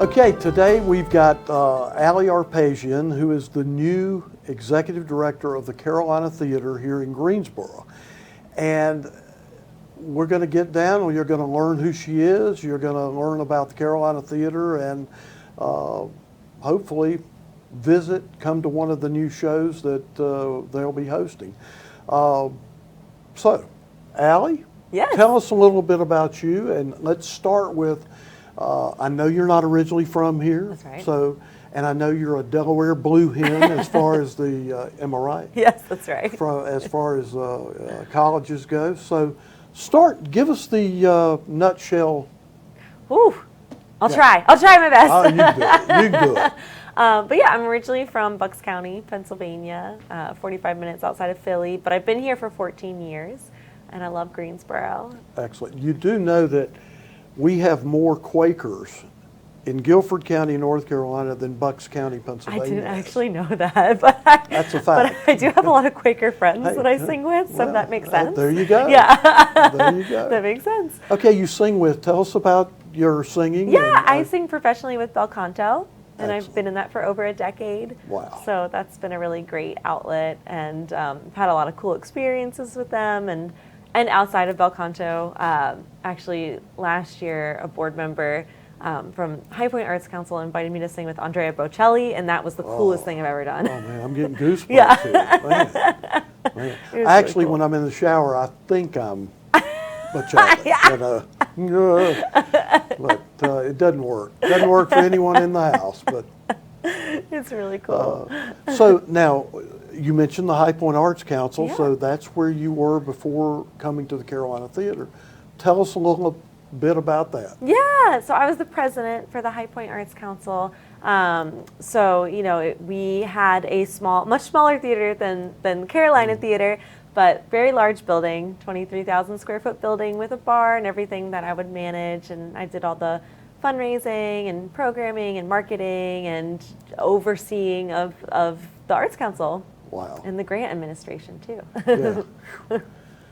Okay, today we've got Allie Arpajian, who is the new executive director of the Carolina Theater here in Greensboro. And we're going to get down, you're going to learn who she is, you're going to learn about the Carolina Theater, and hopefully come to one of the new shows that they'll be hosting. So, Allie, yes. Tell us a little bit about you, and let's start with, I know you're not originally from here. That's right. So, and I know you're a Delaware Blue Hen as far as the, am I right? Yes, that's right. As far as colleges go. So, give us the nutshell. Ooh, I'll try my best. Oh, you can do it. But yeah, I'm originally from Bucks County, Pennsylvania, 45 minutes outside of Philly, but I've been here for 14 years, and I love Greensboro. Excellent. You do know that we have more Quakers in Guilford County, North Carolina, than Bucks County, Pennsylvania. I didn't actually know that, but that's a fact. But I do have a lot of Quaker friends that I sing with, so that makes sense. There you go. Yeah. There you go. That makes sense. Okay, you sing with. Tell us about your singing. Yeah, I sing professionally with bel canto. And Excellent. I've been in that for over a decade. Wow. So that's been a really great outlet, and had a lot of cool experiences with them. And outside of bel canto, actually last year a board member from High Point Arts Council invited me to sing with Andrea Bocelli, and that was the coolest thing I've ever done. Oh man, I'm getting goosebumps Yeah. here. Man. Really Actually, cool. when I'm in the shower, I think I'm Bocelli. Yeah. But it doesn't work. It doesn't work for anyone in the house. But It's really cool. so now, you mentioned the High Point Arts Council, Yeah. so that's where you were before coming to the Carolina Theater. Tell us a little bit about that. Yeah, so I was the president for the High Point Arts Council. So, we had a much smaller theater than Carolina Theater, but very large building, 23,000 square foot building with a bar and everything that I would manage. And I did all the fundraising and programming and marketing and overseeing of the Arts Council. Wow. And the grant administration too. Yeah.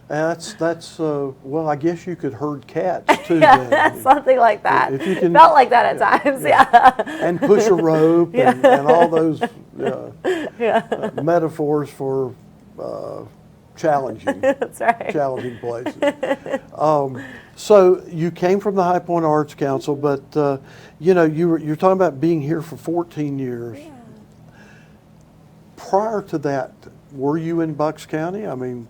That's well, I guess you could herd cats too. Yeah, then. something like that. If you can, felt like that at times, yeah. And push a rope and all those metaphors for challenging. That's right. Challenging places. So you came from the High Point Arts Council, but you're talking about being here for 14 years. Yeah. Prior to that, were you in Bucks County? I mean.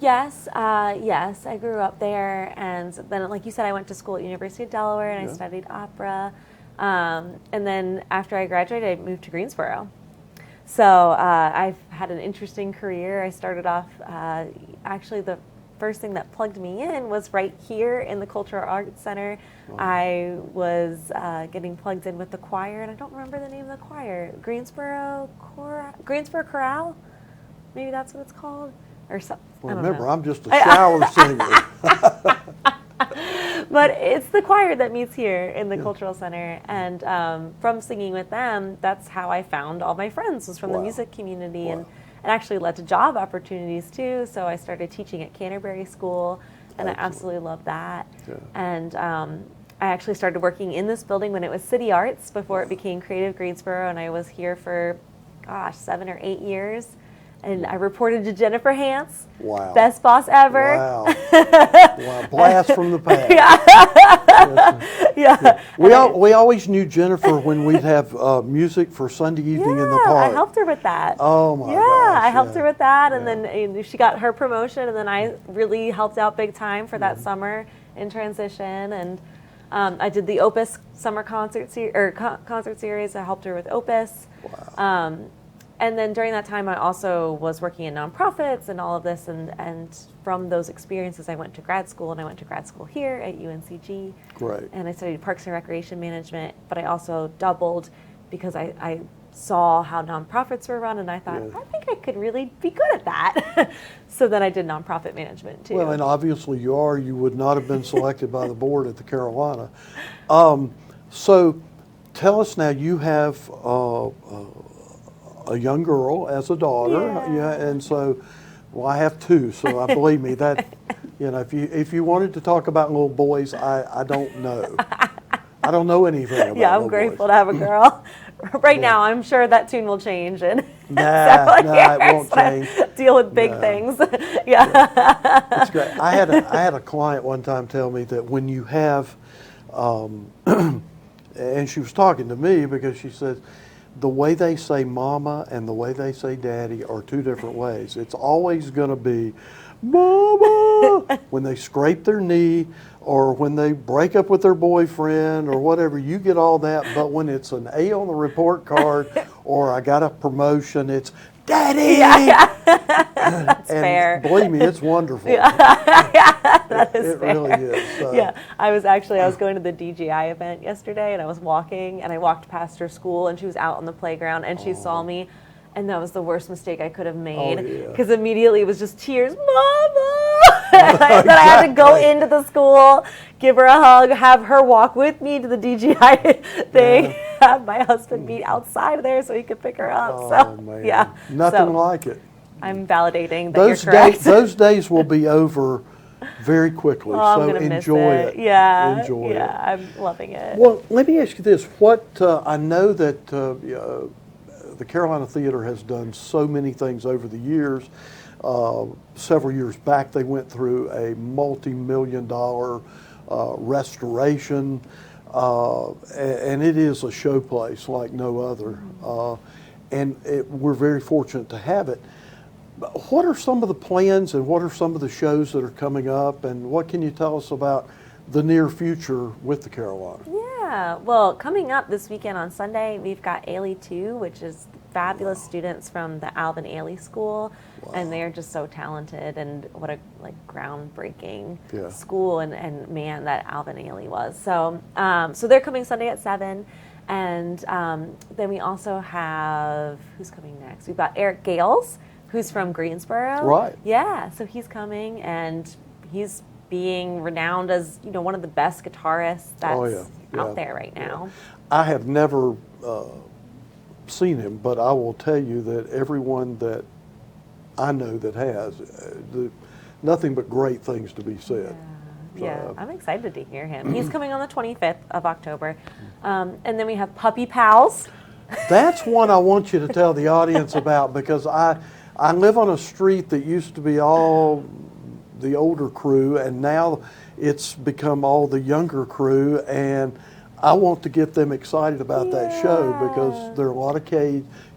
Yes, I grew up there, and then, like you said, I went to school at University of Delaware, and I studied opera. And then after I graduated, I moved to Greensboro. So I've had an interesting career. I started off, actually the first thing that plugged me in was right here in the Cultural Arts Center. Wow. I was getting plugged in with the choir, and I don't remember the name of the choir. Greensboro Chorale? Maybe that's what it's called. Or something. Well, remember, I'm just a shower singer. But it's the choir that meets here in the Cultural Center, and from singing with them, that's how I found all my friends, was from the music community, and it actually led to job opportunities too. So I started teaching at Canterbury School, and I absolutely loved that. Yeah. And I actually started working in this building when it was City Arts before it became Creative Greensboro, and I was here for, 7 or 8 years. And I reported to Jennifer Hance. Wow. Best boss ever. Wow. Wow. Blast from the past. Yeah. We always knew Jennifer when we'd have music for Sunday evening in the park. I helped her with that. Oh, my gosh. Yeah, I helped her with that. And then she got her promotion, and then I really helped out big time for that summer in transition. And I did the Opus summer concert series. I helped her with Opus. Wow. And then during that time, I also was working in nonprofits and all of this. And from those experiences, I went to grad school, and I went to grad school here at UNCG. Great. And I studied Parks and Recreation Management, but I also doubled because I saw how nonprofits were run, and I thought, I think I could really be good at that. So then I did nonprofit management too. Well, and obviously you are. You would not have been selected by the board at the Carolina. So tell us now, you have a young girl as a daughter, and so, well, I have two, so I believe me that, if you wanted to talk about little boys, I don't know. I don't know anything about Yeah, I'm little grateful boys. to have a girl. Right now, I'm sure that tune will change, and Nah, it won't change. deal with big No. things. Yeah. It's great. I had a client one time tell me that when you have, and she was talking to me because she says, the way they say mama and the way they say daddy are two different ways. It's always going to be mama when they scrape their knee or when they break up with their boyfriend or whatever. You get all that, but when it's an A on the report card or I got a promotion, it's daddy. That's and fair. believe me, it's wonderful. That is It fair. really is. So. Yeah, I was going to the DGI event yesterday, and I was walking, and I walked past her school, and she was out on the playground, and she saw me, and that was the worst mistake I could have made, yeah. because immediately it was just tears, mama. And then I had to go into the school, give her a hug, have her walk with me to the DGI thing, have my husband be outside there so he could pick her up. Oh, So man. yeah, Nothing like it. I'm validating that Those you're correct. those days will be over very quickly. Oh, I'm so gonna miss enjoy it. it. Yeah, Enjoy it. yeah, I'm loving it. Well, let me ask you this: what I know that the Carolina Theater has done so many things over the years. Several years back, they went through a multi-million-dollar restoration, and it is a showplace like no other. And we're very fortunate to have it. But what are some of the plans and what are some of the shows that are coming up, and what can you tell us about the near future with the Carolina? Yeah, well, coming up this weekend on Sunday, we've got Allie 2, which is fabulous students from the Alvin Ailey School, and they're just so talented, and what a groundbreaking school, and man, that Alvin Ailey was. So so they're coming Sunday at 7, and then we also have, who's coming next? We've got Eric Gales, who's from Greensboro. Right. Yeah, so he's coming, and he's being renowned as one of the best guitarists that's out there right now. I have never seen him, but I will tell you that everyone that I know that has, nothing but great things to be said. Yeah, I'm excited to hear him. He's coming on the 25th of October. And then we have Puppy Pals. That's one I want you to tell the audience about, because I live on a street that used to be all the older crew, and now it's become all the younger crew, and I want to get them excited about that show, because there are a lot of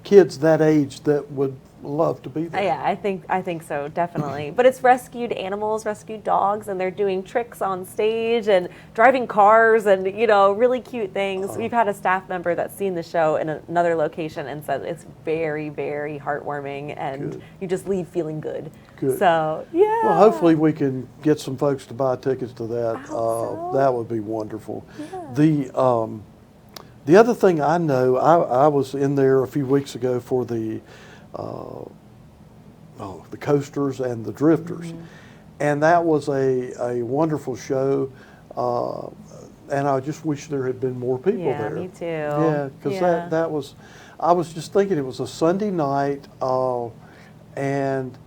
kids that age that would love to be there. Yeah, I think so, definitely. But it's rescued animals, rescued dogs, and they're doing tricks on stage and driving cars and really cute things. We've had a staff member that's seen the show in another location and said it's very, very heartwarming, and you just leave feeling good. Good. So yeah. Well, hopefully we can get some folks to buy tickets to that. I hope so. That would be wonderful. Yeah. The other thing I know, I was in there a few weeks ago for the Coasters and the Drifters, and that was a wonderful show. And I just wish there had been more people there. Yeah, me too. Yeah, because that was. I was just thinking it was a Sunday night, and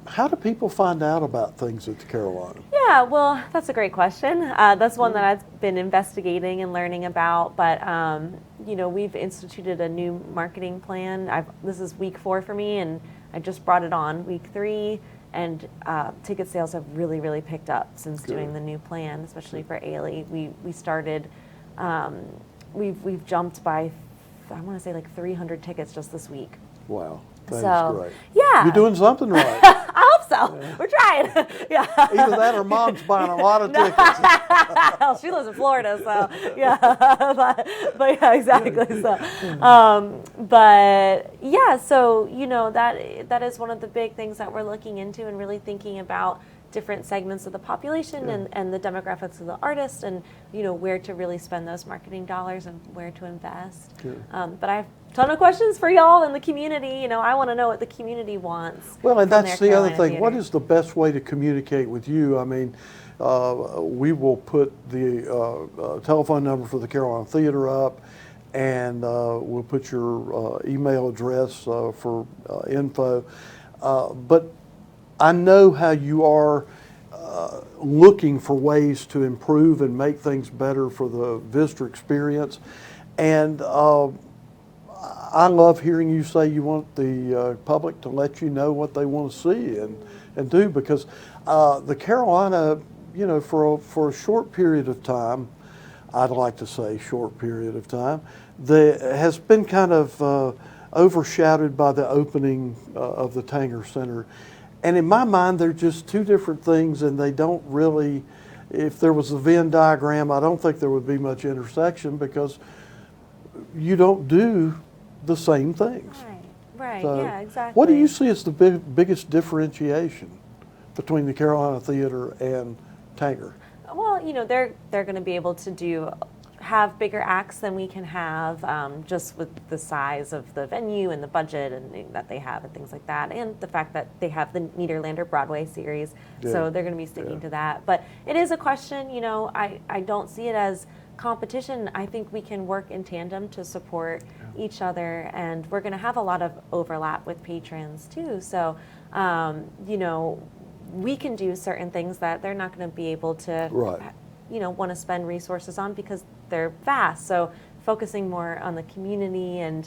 how do people find out about things at the Carolina? Yeah, well, that's a great question. That's one that I've been investigating and learning about. But we've instituted a new marketing plan. This is week 4 for me, and I just brought it on week 3. And ticket sales have really, really picked up since doing the new plan, especially for Ailey. We started. We've jumped by, I want to say 300 tickets just this week. Wow. That's great. Yeah. You're doing something right. I hope so. Yeah. We're trying. Yeah. Either that or Mom's buying a lot of tickets. Well, she lives in Florida, so yeah. but yeah, exactly. So, but yeah, so that is one of the big things that we're looking into and really thinking about different segments of the population and the demographics of the artists, and where to really spend those marketing dollars and where to invest. But I have a ton of questions for y'all in the community. I want to know what the community wants. Well, and that's the other thing. Theater. What is the best way to communicate with you? I mean, we will put the telephone number for the Carolina Theater up, and we'll put your email address for info. But I know how you are looking for ways to improve and make things better for the visitor experience. And I love hearing you say you want the public to let you know what they want to see and do, because the Carolina, you know, for a short period of time, I'd like to say short period of time, has been kind of overshadowed by the opening of the Tanger Center. And in my mind, they're just two different things, and they don't really, if there was a Venn diagram, I don't think there would be much intersection, because you don't do the same things. Right, So yeah, exactly. what do you see as the biggest differentiation between the Carolina Theater and Tanger? Well, you know, they're going to be able to have bigger acts than we can have, just with the size of the venue and the budget and that they have and things like that, and the fact that they have the Nederlander Broadway series, so they're going to be sticking to that. But it is a question, you know, I don't see it as competition. I think we can work in tandem to support each other, and we're going to have a lot of overlap with patrons too. So, you know, we can do certain things that they're not going to be able to, you know, want to spend resources on because they're vast. So focusing more on the community and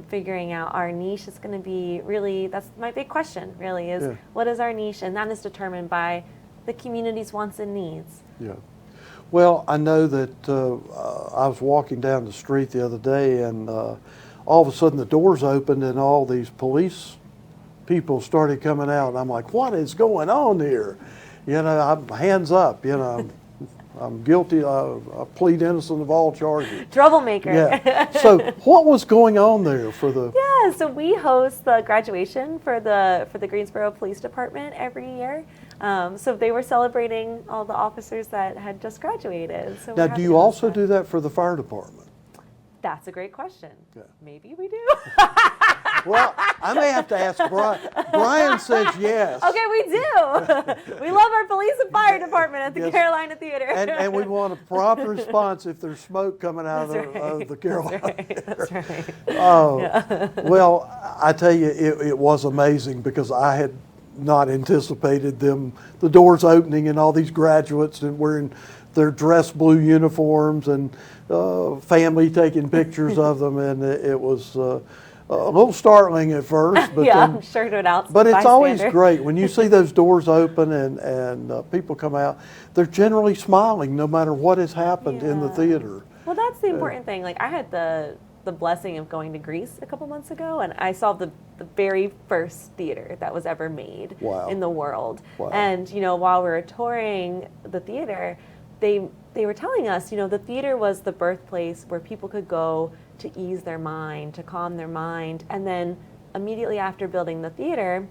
figuring out our niche is going to be really, that's my big question really, is what is our niche? And that is determined by the community's wants and needs. Yeah. Well, I know that I was walking down the street the other day, and all of a sudden the doors opened and all these police people started coming out. And I'm like, what is going on here? You know, I'm hands up, you know, I'm guilty, I plead innocent of all charges. Troublemaker. Yeah. So what was going on there for the... Yeah, so we host the graduation for the Greensboro Police Department every year. So they were celebrating all the officers that had just graduated. So now, do you also do that for the fire department? That's a great question. Yeah. Maybe we do. Well, I may have to ask Brian. Brian says yes. Okay, we do. We love our police and fire department at the Carolina Theater. And we want a prompt response if there's smoke coming out of the Carolina Theater. That's right. Oh, well, I tell you, it was amazing, because I had not anticipated the doors opening and all these graduates and wearing their dress blue uniforms and family taking pictures of them, and it was a little startling at first, but I'm sure to an outside but it's always bystander. great when you see those doors open and people come out. They're generally smiling no matter what has happened in the theater. Well, that's the important thing. Like, I had the blessing of going to Greece a couple months ago, and I saw the very first theater that was ever made in the world. Wow. And, you know, while we were touring the theater, they were telling us, you know, the theater was the birthplace where people could go to ease their mind, to calm their mind. And then immediately after building the theater,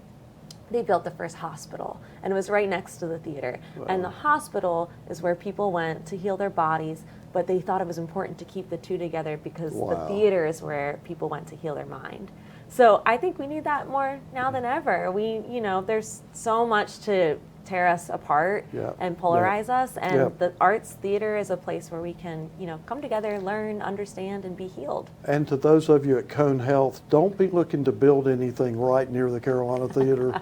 they built the first hospital, and it was right next to the theater. Wow. And the hospital is where people went to heal their bodies, but they thought it was important to keep the two together because the theater is where people went to heal their mind. So I think we need that more now than ever. You know, there's so much to tear us apart and polarize us, and the arts theater is a place where we can, you know, come together, learn, understand, and be healed. And to those of you at Cone Health, don't be looking to build anything right near the Carolina Theater.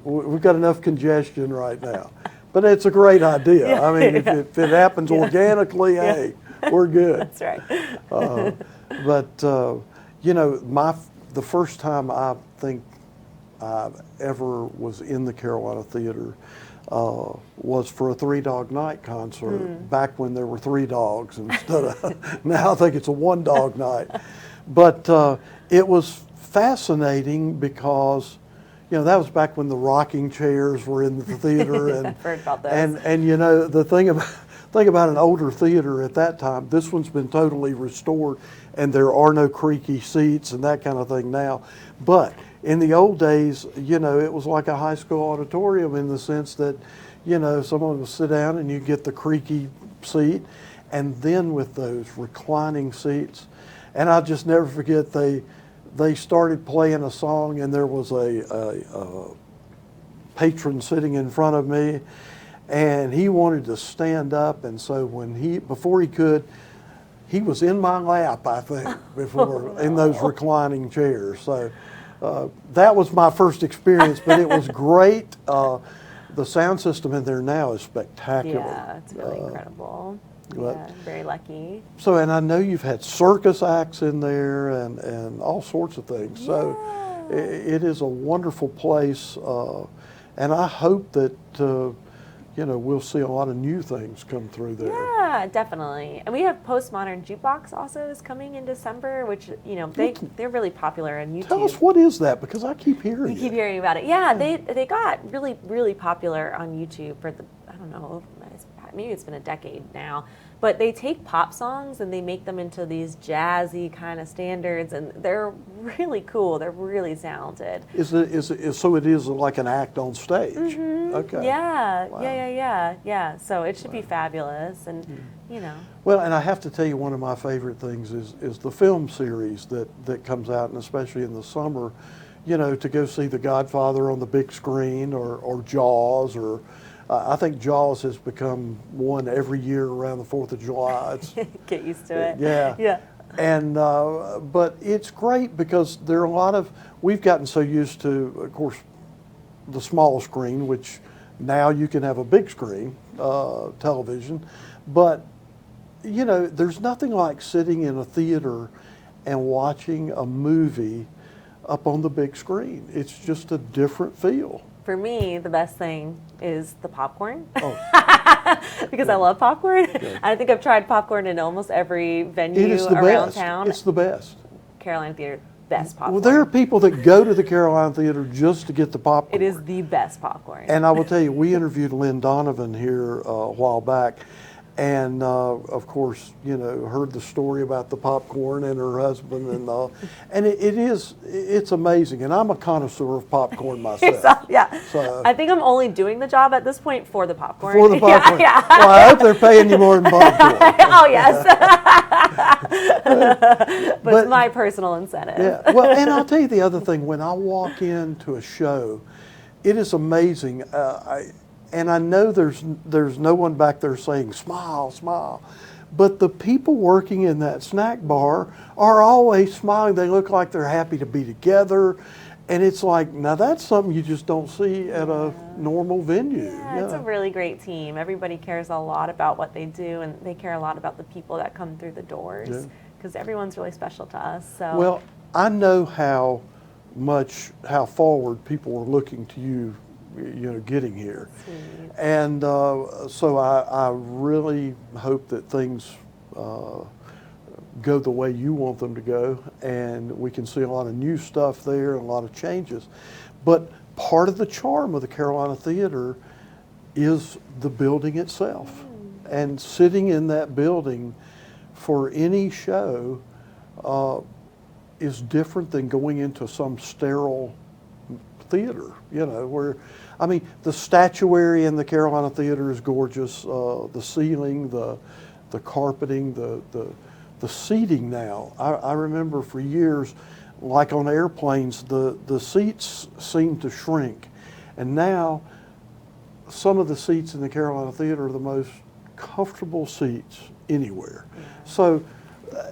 We've got enough congestion right now. But it's a great idea. I mean, if it happens organically, hey, we're good. That's right. But you know, the first time I think I ever was in the Carolina Theater was for a Three Dog Night concert back when there were 3 dogs instead of, now I think it's a 1 dog night. But it was fascinating because, you know, that was back when the rocking chairs were in the theater. And, I've heard about those. And you know, the thing about an older theater at that time, this one's been totally restored and there are no creaky seats and that kind of thing now. But in the old days, you know, it was like a high school auditorium in the sense that, you know, someone would sit down and you get the creaky seat, and then with those reclining seats, and I'll just never forget, they started playing a song and there was a patron sitting in front of me, and he wanted to stand up, and so before he could, he was in my lap, I think, before in those reclining chairs. So that was my first experience, but it was great. The sound system in there now is spectacular. Yeah, it's really incredible. but- Yeah, very lucky. So, and I know you've had circus acts in there and all sorts of things. So it is a wonderful place. And I hope that, we'll see a lot of new things come through there. Yeah, definitely. And we have Postmodern Jukebox also is coming in December, which, they're really popular on YouTube. Tell us, what is that? Because I keep hearing You keep it. hearing about it. Yeah, they got really, really popular on YouTube for I don't know, maybe it's been a decade now. But they take pop songs and they make them into these jazzy kind of standards, and they're really cool. They're really talented. So it is like an act on stage? Mm-hmm. Okay. Yeah, Wow. yeah. So it should be fabulous, and Well, and I have to tell you, one of my favorite things is the film series that comes out, and especially in the summer, to go see The Godfather on the big screen, or Jaws, or I think Jaws has become one every year around the 4th of July. It's, get used to it. yeah. Yeah. And but it's great because there are we've gotten so used to, of course, the small screen, which now you can have a big screen television, but there's nothing like sitting in a theater and watching a movie up on the big screen. It's just a different feel. For me, the best thing is the popcorn. Oh. Because I love popcorn. I think I've tried popcorn in almost every venue It is the around best. town. It's the best. Carolina Theater, best popcorn. Well, there are people that go to the Carolina Theater just to get the popcorn. It is the best popcorn. And I will tell you, we interviewed Lynn Donovan here a while back, and of course, heard the story about the popcorn and her husband, and it's amazing. And I'm a connoisseur of popcorn myself. Yeah. So, I think I'm only doing the job at this point for the popcorn. for the popcorn. Yeah. Well, I hope they're paying you more than popcorn. Oh, yes. but it's my personal incentive. Yeah. Well, and I'll tell you the other thing. When I walk into a show, it is amazing. And I know there's no one back there saying, smile, smile. But the people working in that snack bar are always smiling. They look like they're happy to be together. And it's like, now that's something you just don't see at a normal venue. Yeah, it's a really great team. Everybody cares a lot about what they do, and they care a lot about the people that come through the doors, because everyone's really special to us. So. Well, I know how forward people are looking to you, getting here. Sweet. And so I really hope that things go the way you want them to go, and we can see a lot of new stuff there and a lot of changes. But part of the charm of the Carolina Theater is the building itself. And sitting in that building for any show is different than going into some sterile theater, where, the statuary in the Carolina Theater is gorgeous. The ceiling, the carpeting, the seating now. I remember for years, like on airplanes, the seats seemed to shrink. And now, some of the seats in the Carolina Theater are the most comfortable seats anywhere. So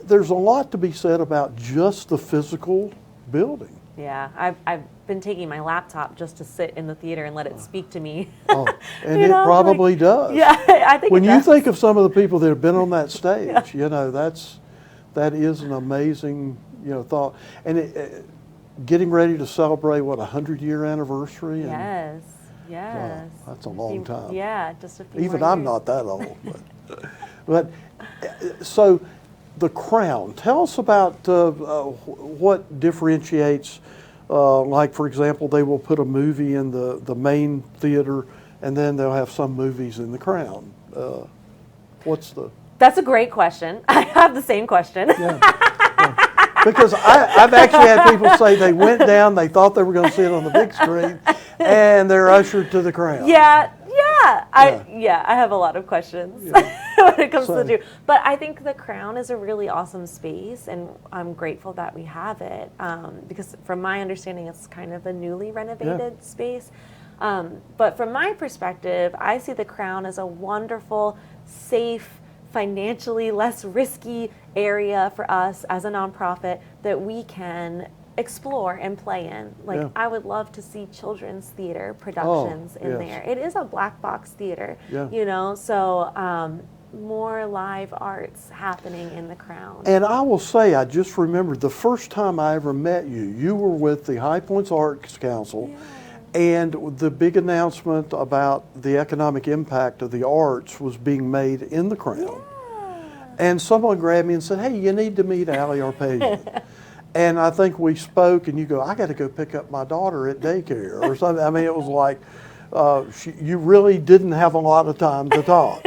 there's a lot to be said about just the physical building. Yeah, I've been taking my laptop just to sit in the theater and let it speak to me. Oh, and it probably does. Yeah, I think when it you does. think of some of the people that have been on that stage, that is an amazing thought. And getting ready to celebrate 100-year anniversary. And, Yes. wow, that's a long time. Yeah, just a few Even more I'm years. not that old. But so the Crown. Tell us about what differentiates. Like, for example, they will put a movie in the main theater, and then they'll have some movies in the Crown. That's a great question. I have the same question. Yeah. Because I've actually had people say they went down, they thought they were going to see it on the big screen, and they're ushered to the Crown. Yeah. I have a lot of questions when it comes to the two. But I think the Crown is a really awesome space, and I'm grateful that we have it, because from my understanding, it's kind of a newly renovated space. But from my perspective, I see the Crown as a wonderful, safe, financially less risky area for us as a nonprofit that we can explore and play in. Like, Yeah. I would love to see children's theater productions in yes. there. It is a black box theater, Yeah. you know, so more live arts happening in the Crown. And I will say, I just remembered the first time I ever met you, you were with the High Points Arts Council, and the big announcement about the economic impact of the arts was being made in the Crown. And someone grabbed me and said, hey, you need to meet Allie Arpajian. And I think we spoke, and you go, I got to go pick up my daughter at daycare or something. I mean, it was like, you really didn't have a lot of time to talk.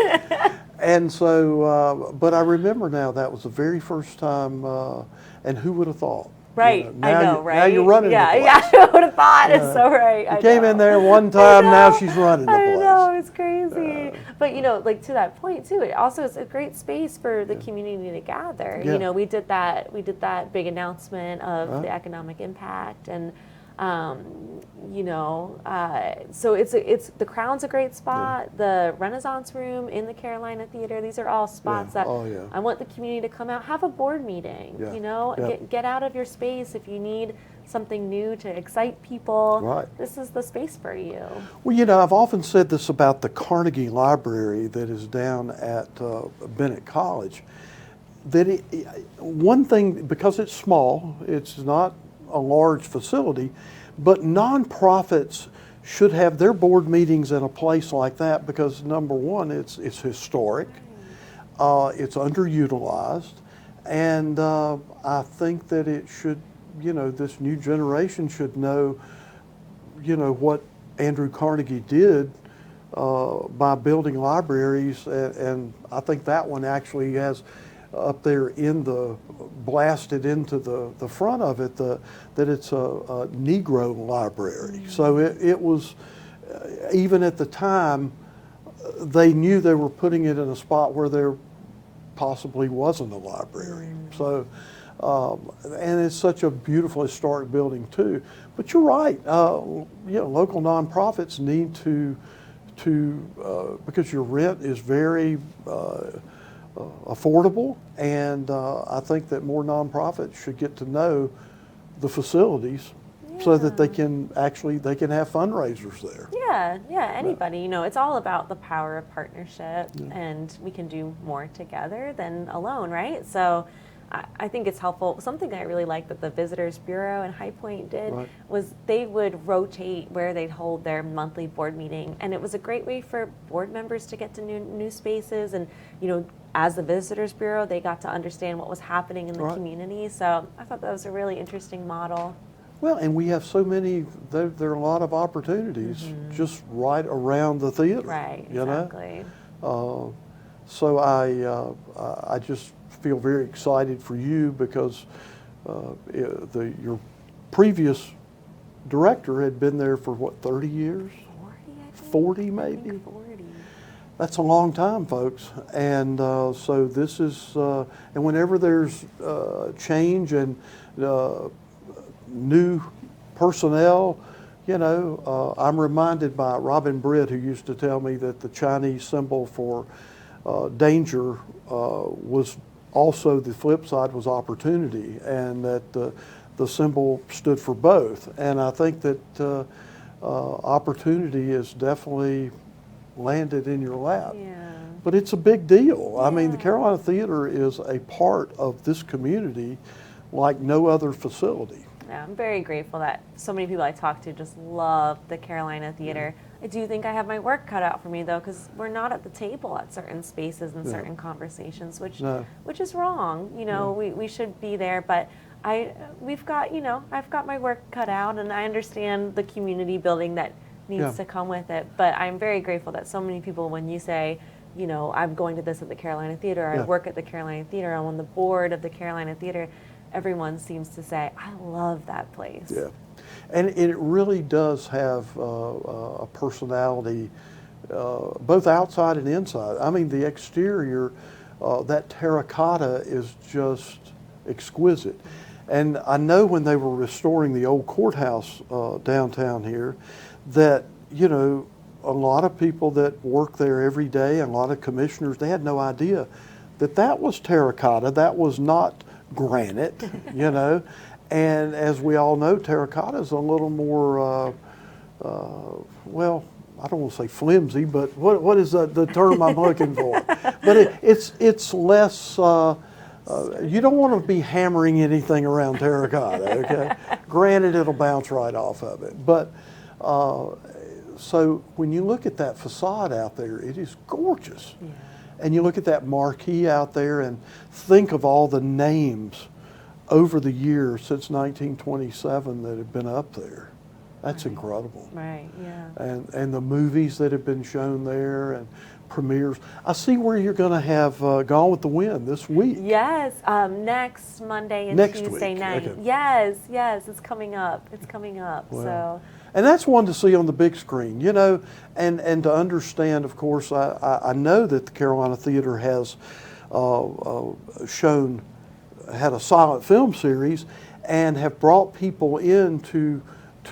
And so, but I remember now that was the very first time, and who would have thought? Right, You I know, right? Now you're running the place. Yeah, I would have thought. It's so right. You came in there one time, now she's running the place. I know, it's crazy. But, you know, like to that point too, it also is a great space for the community to gather. Yeah. You know, we did that big announcement of the economic impact, and you know, so it's the Crown's a great spot. The Renaissance Room in the Carolina Theater. These are all spots that I want the community to come out, have a board meeting. Yeah. You know, Yeah. get out of your space if you need something new to excite people. Right. This is the space for you. Well, you know, I've often said this about the Carnegie Library that is down at Bennett College, that one thing, because it's small, it's not a large facility, but nonprofits should have their board meetings in a place like that because, number one, it's historic, it's underutilized, and I think that it should, you know, this new generation should know, you know, what Andrew Carnegie did by building libraries, and I think that one actually has up there in the blasted into the front of it that it's a Negro library. So it was, even at the time, they knew they were putting it in a spot where there possibly wasn't a library. So, and it's such a beautiful historic building too. But you're right, you know, local nonprofits need to because your rent is very affordable, and I think that more nonprofits should get to know the facilities so that they can have fundraisers there. Yeah, anybody. You know, it's all about the power of partnership, and we can do more together than alone, right? So I think it's helpful. Something that I really liked that the Visitors Bureau and High Point did was they would rotate where they'd hold their monthly board meeting, and it was a great way for board members to get to new spaces, and, you know, as the Visitors Bureau, they got to understand what was happening in the community. So I thought that was a really interesting model. Well, and we have so many, there are a lot of opportunities just right around the theater. Right, you exactly. know? So I just feel very excited for you because your previous director had been there for what, 30 years? 40, I think. 40 maybe? I think 40. That's a long time, folks. And so this is, and whenever there's change and new personnel, you know, I'm reminded by Robin Britt, who used to tell me that the Chinese symbol for danger was also, the flip side was opportunity, and that the symbol stood for both. And I think that opportunity is definitely landed in your lap. Yeah. But it's a big deal. I mean, the Carolina Theater is a part of this community like no other facility. Yeah, I'm very grateful that so many people I talk to just love the Carolina Theater. I do think I have my work cut out for me, though, because we're not at the table at certain spaces and certain conversations, which is wrong. You know, we should be there, but we've got, you know, I've got my work cut out, and I understand the community building that needs to come with it. But I'm very grateful that so many people, when you say, you know, I'm going to this at the Carolina Theater, or I work at the Carolina Theater, I'm on the board of the Carolina Theater, everyone seems to say, I love that place. Yeah. And it really does have a personality, both outside and inside. I mean, the exterior, that terracotta is just exquisite. And I know when they were restoring the old courthouse downtown here, that, you know, a lot of people that work there every day, and a lot of commissioners, they had no idea that that was terracotta, that was not granite, you know. And as we all know, terracotta is a little more, well, I don't want to say flimsy, but what is the term I'm looking for? But it's less, you don't want to be hammering anything around terracotta, okay? Granted, it'll bounce right off of it. But so when you look at that facade out there, it is gorgeous. Yeah. And you look at that marquee out there and think of all the names over the years since 1927 that have been up there. That's right. Incredible. Right, yeah. And the movies that have been shown there and premieres. I see where you're going to have Gone with the Wind this week. Yes, next Monday and next Tuesday week. night. Okay. Yes, it's coming up. It's coming up. Well, so. And that's one to see on the big screen, you know, and to understand, of course, I know that the Carolina Theater has had a silent film series and have brought people in to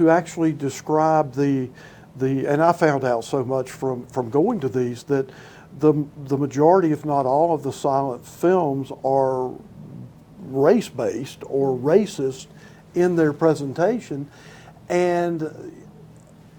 actually describe the and I found out so much from going to these that the majority, if not all, of the silent films are race-based or racist in their presentation, and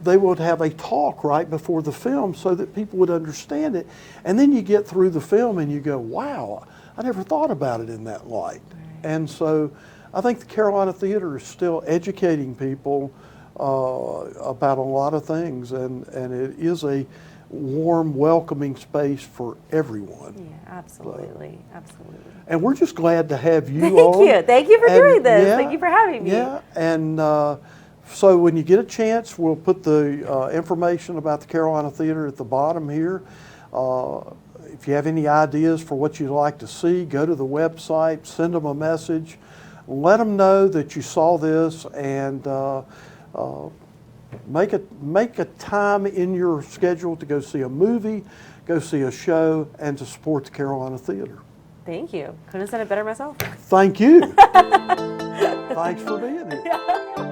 they would have a talk right before the film so that people would understand it. And then you get through the film and you go, wow, I never thought about it in that light. Right. And so I think the Carolina Theater is still educating people about a lot of things, and it is a warm, welcoming space for everyone. Yeah, absolutely, absolutely. And we're just glad to have you on. Thank you for doing this. Thank you for having me. Yeah, and so when you get a chance, we'll put the information about the Carolina Theater at the bottom here. If you have any ideas for what you'd like to see, go to the website, send them a message, let them know that you saw this, and make a time in your schedule to go see a movie, go see a show, and to support the Carolina Theater. Thank you. Couldn't have said it better myself. Thank you. Thanks for being here.